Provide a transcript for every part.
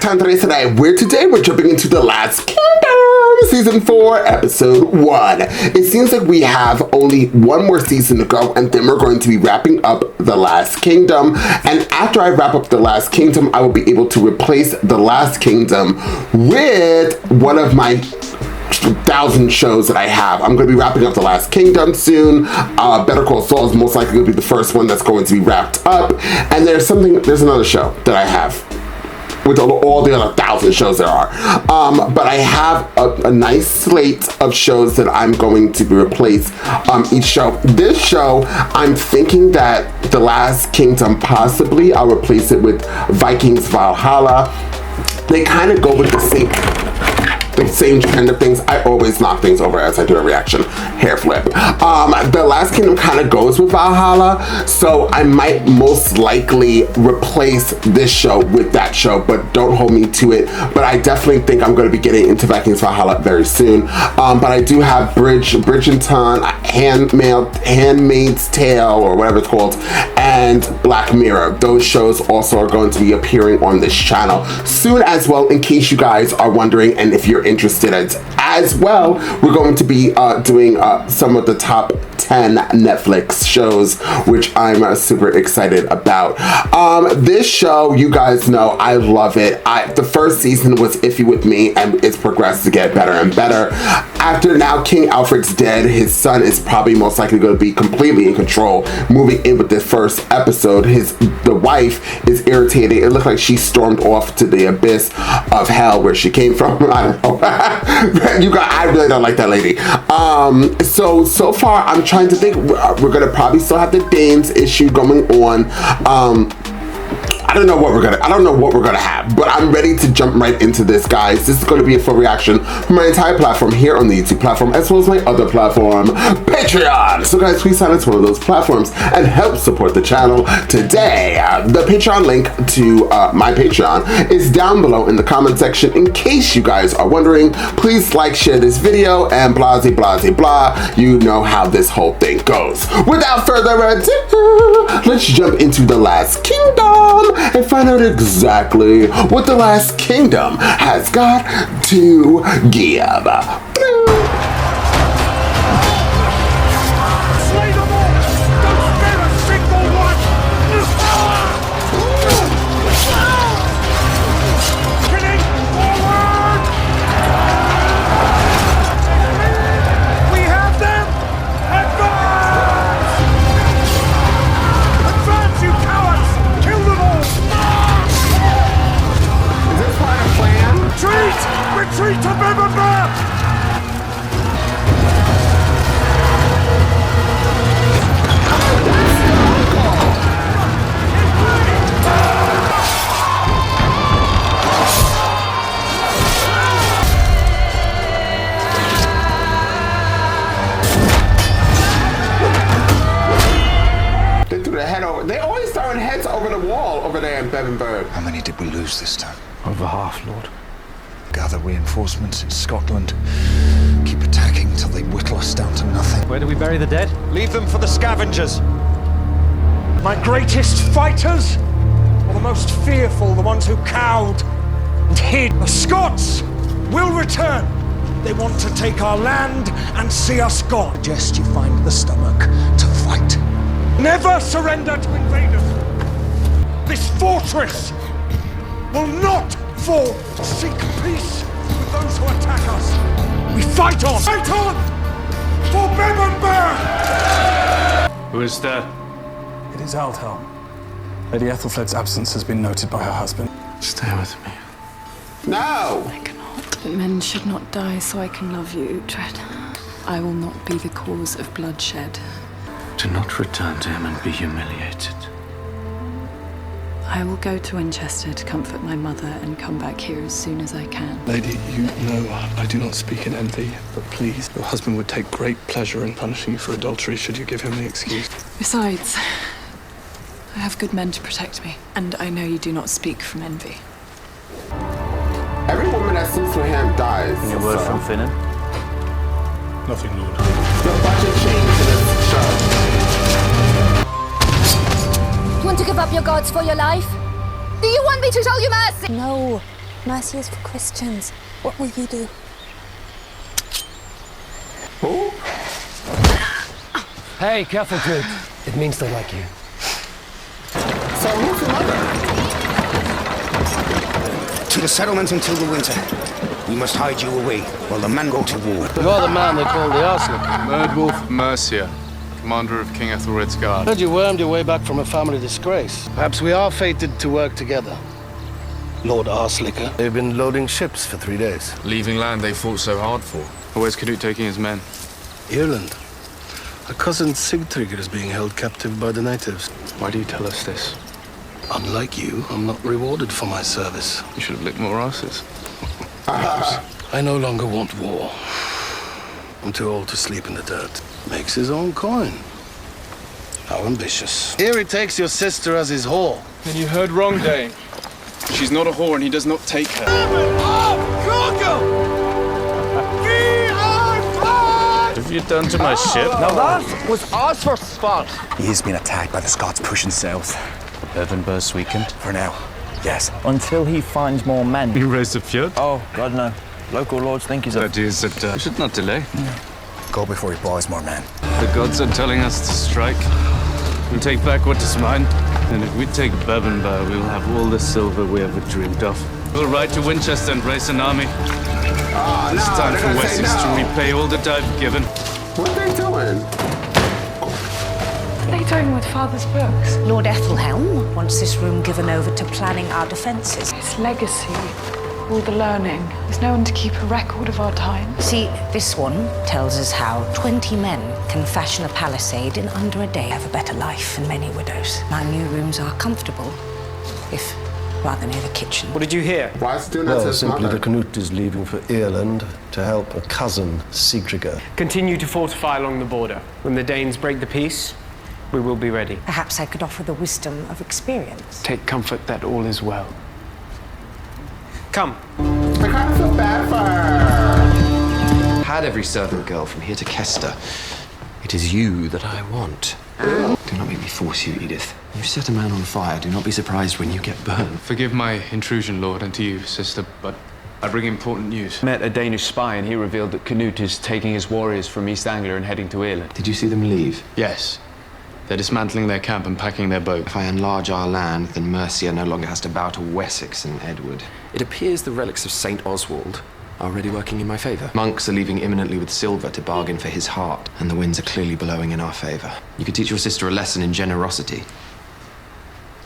today. We're jumping into The Last Kingdom, Season 4, Episode 1. It seems like we have only one more season to go, and then we're going to be wrapping up The Last Kingdom. And after I wrap up The Last Kingdom, I will be able to replace The Last Kingdom with one of my 1,000 shows that I have. I'm going to be wrapping up The Last Kingdom soon. Better Call Saul is most likely going to be the first one that's going to be wrapped up. And there's another show that I have with all the other 1,000 shows there are. But I have a nice slate of shows that I'm going to replace each show. This show, I'm thinking that The Last Kingdom, possibly I'll replace it with Vikings Valhalla. They kind of go with the same kind of things. I always knock things over as I do a reaction. Hair flip. The Last Kingdom kind of goes with Valhalla, so I might most likely replace this show with that show, but don't hold me to it. But I definitely think I'm going to be getting into Vikings Valhalla very soon. But I do have Bridgerton, Handmaid's Tale, or whatever it's called, and Black Mirror. Those shows also are going to be appearing on this channel soon as well, in case you guys are wondering, and if you're interested as well, we're going to be doing some of the top 10 Netflix shows, which I'm super excited about. This show, you guys know, I love it. The first season was iffy with me, and it's progressed to get better and better. After now King Alfred's dead, his son is probably most likely going to be completely in control. Moving in with this first episode, the wife is irritated. It looked like she stormed off to the abyss of hell where she came from. I don't know. I really don't like that lady. So far I'm trying to think. We're gonna probably still have the Danes issue going on. I don't know what we're gonna have, but I'm ready to jump right into this, guys. This is going to be a full reaction from my entire platform here on the YouTube platform, as well as my other platform, Patreon. So guys, please sign up to one of those platforms and help support the channel today. The Patreon link to my Patreon is down below in the comment section. In case you guys are wondering, please like, share this video, and blah, blah, blah, blah. You know how this whole thing goes. Without further ado, let's jump into The Last Kingdom and find out exactly what The Last Kingdom has got to give. Slay them all! Don't spare a single one! Killing forward! We have them! Advance! Advance, you cowards! Kill them all! Is this part of the plan? Retreat! Retreat to Bebbanburg! They threw the head over. They always throwing heads over the wall over there in Bebbanburg. How many did we lose this time? Over half, Lord. Gather reinforcements in Scotland. Keep attacking till they whittle us down to nothing. Where do we bury the dead? Leave them for the scavengers. My greatest fighters, or the most fearful, the ones who cowed and hid. The Scots will return. They want to take our land and see us gone. Suggest you find the stomach to fight. Never surrender to invaders. This fortress will not fall. Seek peace with those who attack us. We fight on! Fight on! For Bebbanburg! Who is there? It is Aldhelm. Lady Ethelflaed's absence has been noted by her husband. Stay with me. No! I cannot. Men should not die so I can love you, Uhtred. I will not be the cause of bloodshed. Do not return to him and be humiliated. I will go to Winchester to comfort my mother and come back here as soon as I can. Lady, you know I do not speak in envy, but please, your husband would take great pleasure in punishing you for adultery should you give him the excuse. Besides, I have good men to protect me, and I know you do not speak from envy. Every woman that sleeps with him dies. Any word from Finnan? Nothing, Lord. The budget changed in this show. Want to give up your gods for your life? Do you want me to show you mercy? No. Mercy is for Christians. What will you do? Who? Hey, careful, kid. It means they like you. So who's the mother? To the settlement until the winter. We must hide you away while the men go to war. You're the man they call the Arsenic. Murdwolf of Mercia, commander of King Ethelred's guard. Heard you wormed your way back from a family disgrace. Perhaps we are fated to work together. Lord Arslicker. They've been loading ships for 3 days. Leaving land they fought so hard for. Where's Canute taking his men? Ireland. A cousin Sigtrygr is being held captive by the natives. Why do you tell us this? Unlike you, I'm not rewarded for my service. You should have licked more asses. I no longer want war. I'm too old to sleep in the dirt. Makes his own coin. How ambitious. Here he takes your sister as his whore. Then you heard wrong, Dane. She's not a whore and he does not take her. What have you done to my ship? Now that was Osfer's fault. He has been attacked by the Scots pushing south. Bebbanburg's weakened. For now, yes. Until he finds more men. You raised a feud? Oh, God, no. Local lords think he's a... The idea is that we should not delay. Go before he buys more men. The gods are telling us to strike. We'll take back what is mine. And if we take Bebbanburg, we'll have all the silver we ever dreamed of. We'll ride to Winchester and raise an army. It's time for Wessex to repay all that I've given. What are they doing? What are they doing with Father's books? Lord Ethelhelm wants this room given over to planning our defences. His legacy, all the learning. There's no one to keep a record of our time. See, this one tells us how 20 men can fashion a palisade in under a day, have a better life than many widows. My new rooms are comfortable, if rather near the kitchen. What did you hear? Why is he doing that to Well, his simply mother? that Canute is leaving for Ireland to help a cousin, Sigtrygr. Continue to fortify along the border. When the Danes break the peace, we will be ready. Perhaps I could offer the wisdom of experience. Take comfort that all is well. Come. I kind of feel bad for her. Had every servant girl from here to Kester. It is you that I want. Do not make me force you, Edith. You set a man on fire. Do not be surprised when you get burned. Forgive my intrusion, Lord, and to you, sister, but I bring important news. Met a Danish spy and he revealed that Canute is taking his warriors from East Anglia and heading to Ireland. Did you see them leave? Yes. They're dismantling their camp and packing their boat. If I enlarge our land, then Mercia no longer has to bow to Wessex and Edward. It appears the relics of St. Oswald are already working in my favour. Monks are leaving imminently with silver to bargain for his heart, and the winds are clearly blowing in our favour. You could teach your sister a lesson in generosity.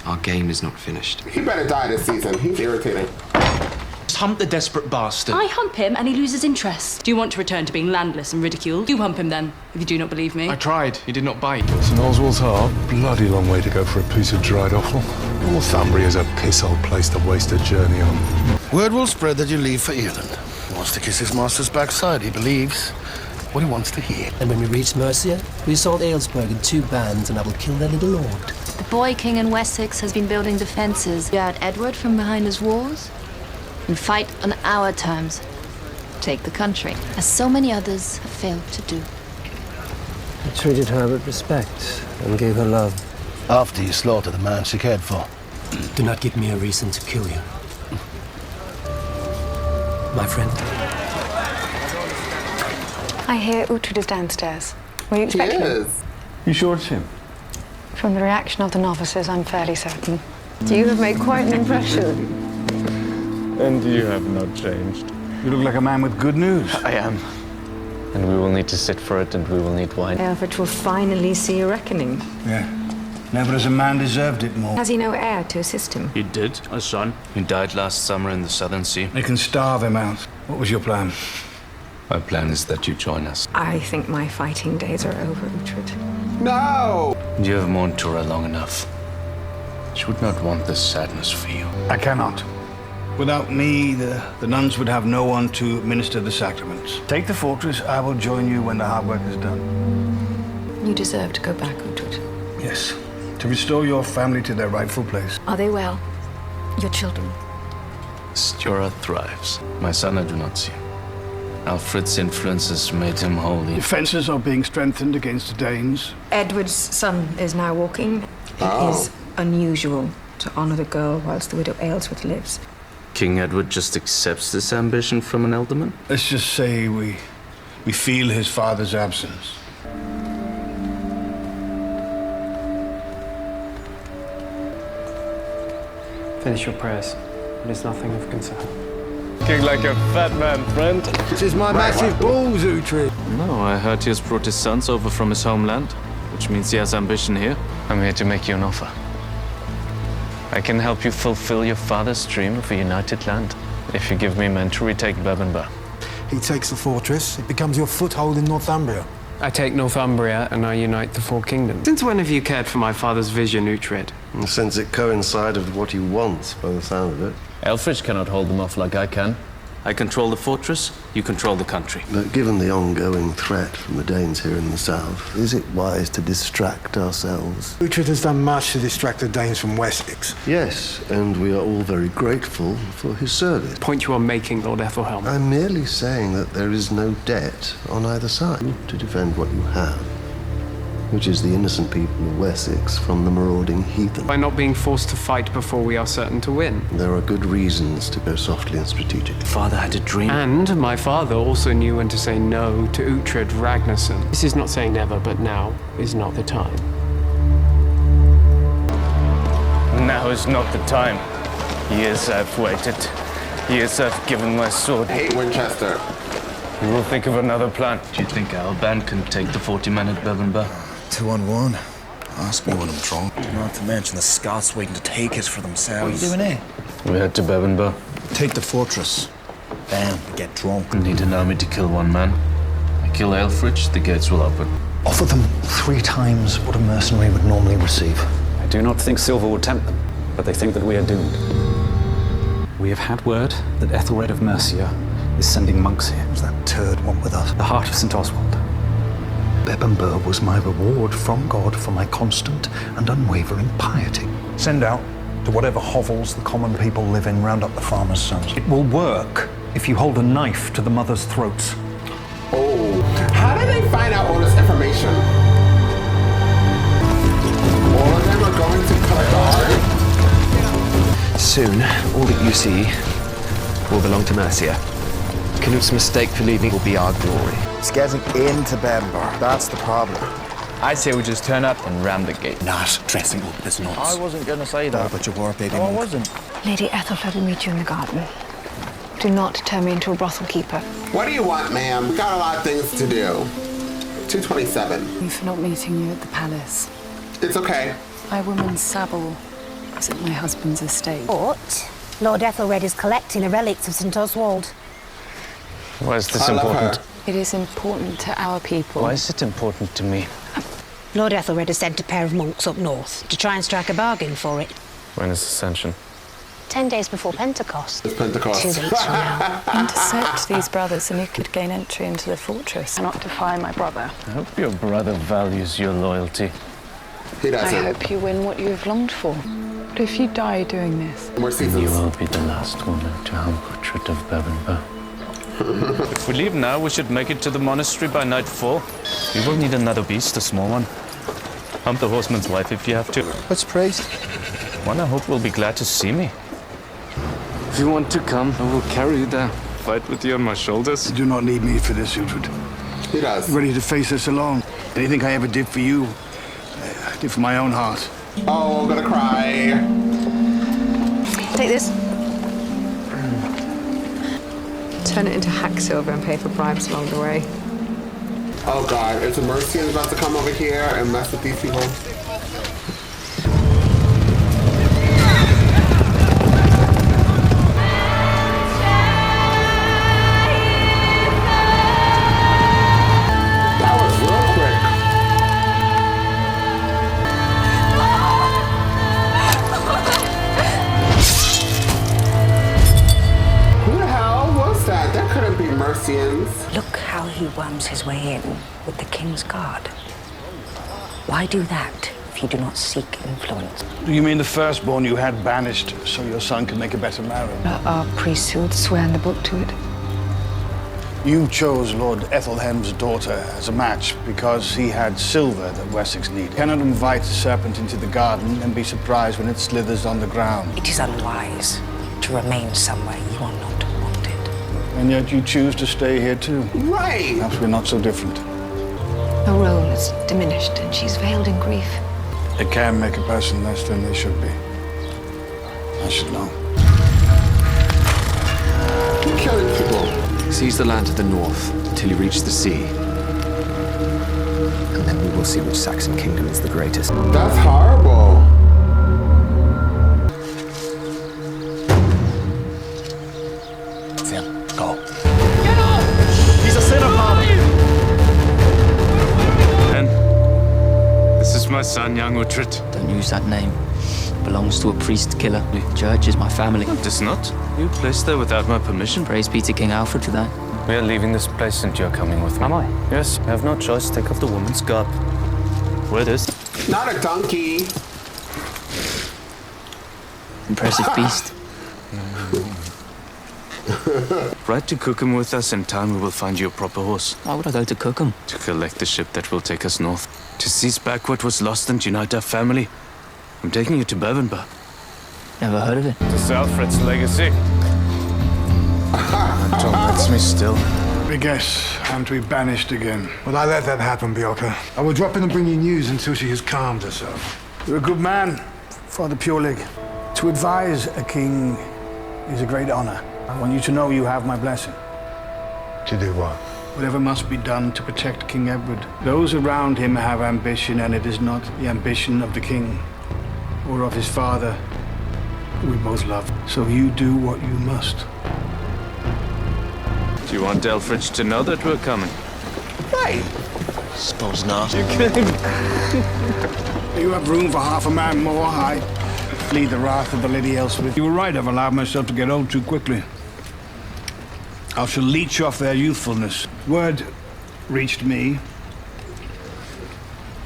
Our game is not finished. He better die this season. He's irritating. Just hump the desperate bastard. I hump him and he loses interest. Do you want to return to being landless and ridiculed? You hump him then, if you do not believe me. I tried. He did not bite. St. Oswald's heart, bloody long way to go for a piece of dried offal. Northumbria's a piss old place to waste a journey on. Word will spread that you leave for Ireland. He wants to kiss his master's backside, he believes. What he wants to hear. And when we reach Mercia, we assault Aylesbury in 2 bands and I will kill their little lord. The boy king in Wessex has been building defences. Guard Edward from behind his walls and fight on our terms. Take the country, as so many others have failed to do. I treated her with respect and gave her love. After you slaughter the man she cared for. Do not give me a reason to kill you. My friend. I hear Uhtred is downstairs. Were you expecting him? You sure it's him? From the reaction of the novices, I'm fairly certain. You have made quite an impression. And you have not changed. You look like a man with good news. I am. And we will need to sit for it, and we will need wine. Eldred will finally see a reckoning. Yeah. Never has a man deserved it more. Has he no heir to assist him? He did, a son. He died last summer in the Southern Sea. They can starve him out. What was your plan? My plan is that you join us. I think my fighting days are over, Uhtred. No! You have mourned Tura long enough. She would not want this sadness for you. I cannot. Without me, the nuns would have no one to administer the sacraments. Take the fortress. I will join you when the hard work is done. You deserve to go back, Uhtred. Yes. To restore your family to their rightful place. Are they well? Your children? Stura thrives. My son I do not see. Alfred's influences made him holy. Defenses are being strengthened against the Danes. Edward's son is now walking. It is unusual to honour the girl whilst the widow Aylesworth lives. King Edward just accepts this ambition from an elderman? Let's just say we feel his father's absence. Finish your prayers. It is nothing of concern. Looking like a fat man, friend. This is my massive balls, Uhtred. No, I heard he has brought his sons over from his homeland, which means he has ambition here. I'm here to make you an offer. I can help you fulfill your father's dream of a united land if you give me men to retake Bebbanburg. He takes the fortress, it becomes your foothold in Northumbria. I take Northumbria and I unite the four kingdoms. Since when have you cared for my father's vision, Uhtred? Since it coincided with what he wants, by the sound of it. Elfrich cannot hold them off like I can. I control the fortress, you control the country. But given the ongoing threat from the Danes here in the south, is it wise to distract ourselves? Uhtred has done much to distract the Danes from Wessex. Yes, and we are all very grateful for his service. Point you are making, Lord Ethelhelm. I'm merely saying that there is no debt on either side to defend what you have, which is the innocent people of Wessex from the marauding heathen. By not being forced to fight before we are certain to win. There are good reasons to go softly and strategically. Father had a dream. And my father also knew when to say no to Uhtred Ragnarsson. This is not saying never, but now is not the time. Now is not the time. Years I've waited. Years I've given my sword. Hey, Winchester. We will think of another plan. Do you think our band can take the 40 men at Bebbanburg? 2 on 1. Ask me when I'm drunk. Not to mention the Scots waiting to take it for themselves. What are you doing here? We head to Bebbanburg. Take the fortress. Then get drunk. We need an army to kill one man. I kill Elfrich, the gates will open. Offer them 3 times what a mercenary would normally receive. I do not think silver will tempt them, but they think that we are doomed. We have had word that Ethelred of Mercia is sending monks here. Was that turd want with us? The heart of St. Oswald. Bebbanburg was my reward from God for my constant and unwavering piety. Send out to whatever hovels the common people live in, round up the farmers' sons. It will work if you hold a knife to the mothers' throats. Oh, how did they find out all this information? All of them are going to Caligari? Soon, all that you see will belong to Mercia. Canut's mistake for leaving will be our glory. It's getting into Bebbanburg. That's the problem. I say we just turn up and ram the gate. Not dressing up as nuts. I wasn't going to say that. Oh, but you were, baby. No, I wasn't. Lady Ethelflaed will meet you in the garden. Do not turn me into a brothel keeper. What do you want, ma'am? We got a lot of things to do. 227. For not meeting you at the palace. It's okay. My woman Sabel was at my husband's estate. But Lord Ethelred is collecting the relics of St. Oswald. Why is this important? It is important to our people. Why is it important to me? Lord Ethelred has sent a pair of monks up north to try and strike a bargain for it. When is Ascension? 10 days before Pentecost. It's Pentecost. 2 weeks from now. Intercept these brothers and you could gain entry into the fortress. Not defy my brother. I hope your brother values your loyalty. He doesn't. I hope you win what you have longed for. But if you die doing this... More seasons. You will be the last woman to harm Uhtred of Bebbanburg. If we leave now, we should make it to the monastery by nightfall. We will need another beast, a small one. Hunt the horseman's wife if you have to. Let's praise. One I hope will be glad to see me. If you want to come, I will carry you there. Fight with you on my shoulders. You do not need me for this, Uhtred. He does. Ready to face us alone. Anything I ever did for you, I did for my own heart. Oh, I'm gonna cry. Take this. Turn it into hack silver and pay for bribes along the way. Oh God, is the Mercians about to come over here and mess with these people? That was real quick. Who the hell was that? That couldn't be Mercians. Look how he worms his way in with the king's guard. Why do that if you do not seek influence? Do you mean the firstborn you had banished so your son can make a better marriage? Our priests who would swear in the book to it. You chose Lord Ethelhelm's daughter as a match because he had silver that Wessex needed. You cannot invite a serpent into the garden and be surprised when it slithers on the ground. It is unwise to remain somewhere you are not wanted. And yet you choose to stay here too. Right. Perhaps we're not so different. Her role is diminished and she's veiled in grief. It can make a person less than they should be. I should know. Killing people. Seize the land to the north until you reach the sea. And then we will see which Saxon kingdom is the greatest. That's horrible. Finn, go. He's a sinner, father. Ben, this is my son, young Uhtred. Don't use that name. It belongs to a priest killer. The church is my family. It is not. You placed there without my permission. Praise be to King Alfred for that. We are leaving this place and you're coming with me. Am I? Yes, I have no choice. Take off the woman's garb. Wear this. Not a donkey. Impressive beast. Right to cook him with us. In time we will find you a proper horse. Why would I go to cook him? To collect the ship that will take us north. To seize back what was lost and unite our family. I'm taking you to Bebbanburg. Never heard of it. To Alfred's legacy. Torments me still. I guess I'm to be banished again. Will I let that happen, Bjorka? I will drop in and bring you news until she has calmed herself. You're a good man, Father Pureleg. To advise a king is a great honor. I want you to know you have my blessing. To do what? Whatever must be done to protect King Edward. Those around him have ambition, and it is not the ambition of the king or of his father, who we both love. So you do what you must. Do you want Elfridge to know that we're coming? Right. Suppose not. You kidding? You have room for half a man more. I flee the wrath of the Lady Elswith. You were right, I've allowed myself to get old too quickly. I shall leech off their youthfulness. Word reached me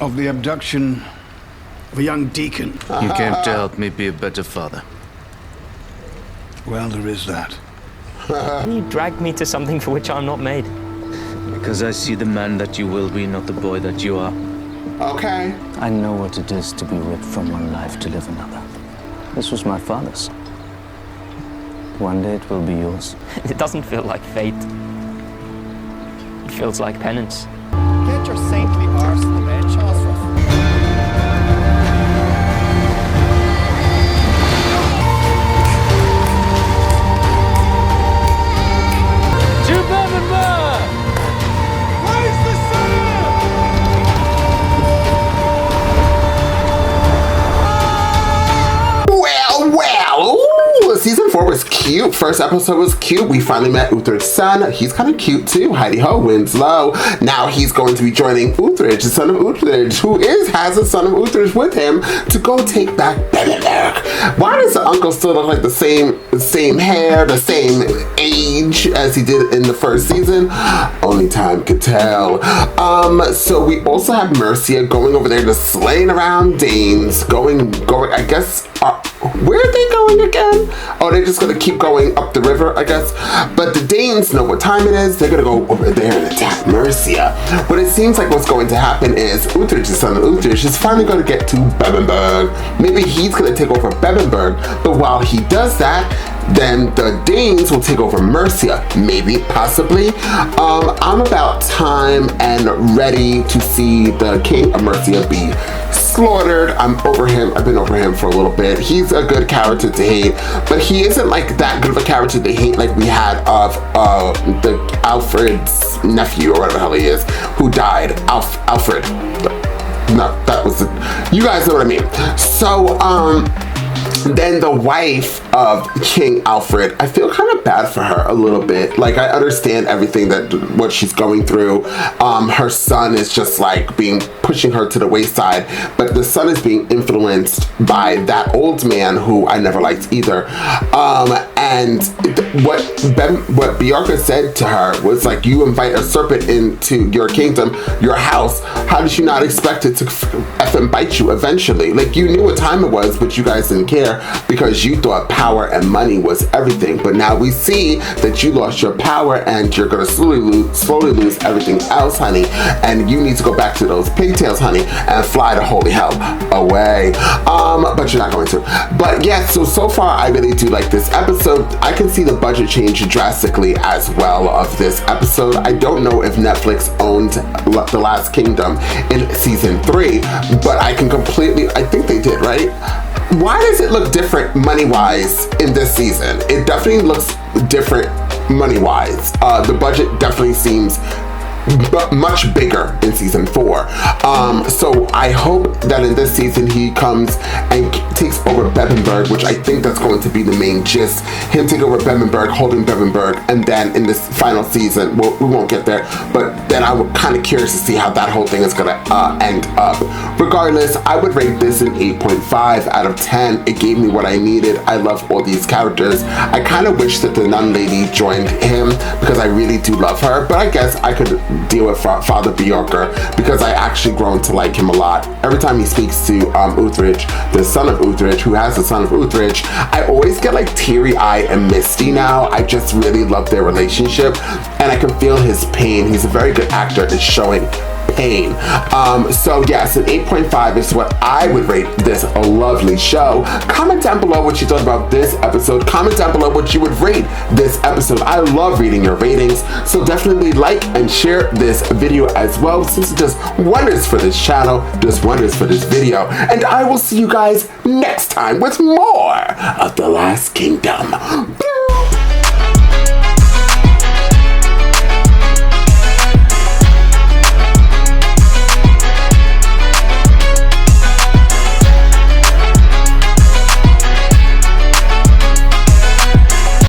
of the abduction of a young deacon. You came to help me be a better father. Well, there is that. You dragged me to something for which I'm not made. Because I see the man that you will be, not the boy that you are. Okay. I know what it is to be ripped from one life to live another. This was my father's. One day it will be yours. It doesn't feel like fate. It feels like penance. Get your saintly arse in the bed, Chosroff. To Bebbanburg! Raise the sail! Well. Ooh, season 4 was cute. First episode was cute. We finally met Uhtred's son. He's kind of cute too. Heidi ho, Winslow. Now he's going to be joining Uhtred, the son of Uhtred, who has a son of Uhtred with him to go take back Bebbanburg. Why does the uncle still look like the same hair, the same age as he did in the first season? Only time could tell. So we also have Mercia going over there just slaying around Danes, going, I guess, where are they going again? Oh, they're just gonna keep going up the river, I guess. But the Danes know what time it is. They're gonna go over there and attack Mercia. What it seems like what's going to happen is Uhtred, the son of Uhtred, is finally gonna get to Bebbanburg. Maybe he's gonna take over Bebbanburg, but while he does that, then the Danes will take over Mercia. Maybe, possibly. I'm about time and ready to see the king of Mercia be slaughtered. I'm over him. I've been over him for a little bit. He's a good character to hate, but he isn't like that good of a character to hate like we had of the Alfred's nephew or whatever the hell he is, who died. Alfred. No, that was it. You guys know what I mean. So, then the wife of King Alfred, I feel kind of bad for her a little bit. Like, I understand everything what she's going through. Her son is just like pushing her to the wayside, but the son is being influenced by that old man who I never liked either. And what Bjorka said to her was like, you invite a serpent into your kingdom, your house, how did you not expect it to effing bite you eventually? Like, you knew what time it was, but you guys didn't care because you thought power and money was everything. But now we see that you lost your power and you're gonna slowly lose everything else, honey. And you need to go back to those pigtails, honey, and fly to holy hell away. But you're not going to. But yeah, so far I really do like this episode. I can see the budget change drastically as well of this episode. I don't know if Netflix owned The Last Kingdom in season 3, but I think they did, right? Why does it look different money-wise in this season? It definitely looks different money-wise. The budget definitely seems much bigger in season 4. So I hope that in this season he comes and takes over Bebbanburg, which I think that's going to be the main gist. Him take over Bebbanburg, holding Bebbanburg, and then in this final season, well, we won't get there, but then I'm kind of curious to see how that whole thing is gonna end up. Regardless, I would rate this an 8.5 out of 10. It gave me what I needed. I love all these characters. I kind of wish that the nun lady joined him because I really do love her, but I guess I could deal with Father Bjorka because I actually grown to like him a lot. Every time he speaks to Uhtred, the son of Uhtred, who has the son of Uhtred, I always get like teary-eyed and misty now. I just really love their relationship and I can feel his pain. He's a very good actor at showing pain. So yes, an 8.5 is what I would rate this a lovely show. Comment down below what you thought about this episode. Comment down below what you would rate this episode. I love reading your ratings, so definitely like and share this video as well, since it does wonders for this channel, does wonders for this video. And I will see you guys next time with more of The Last Kingdom.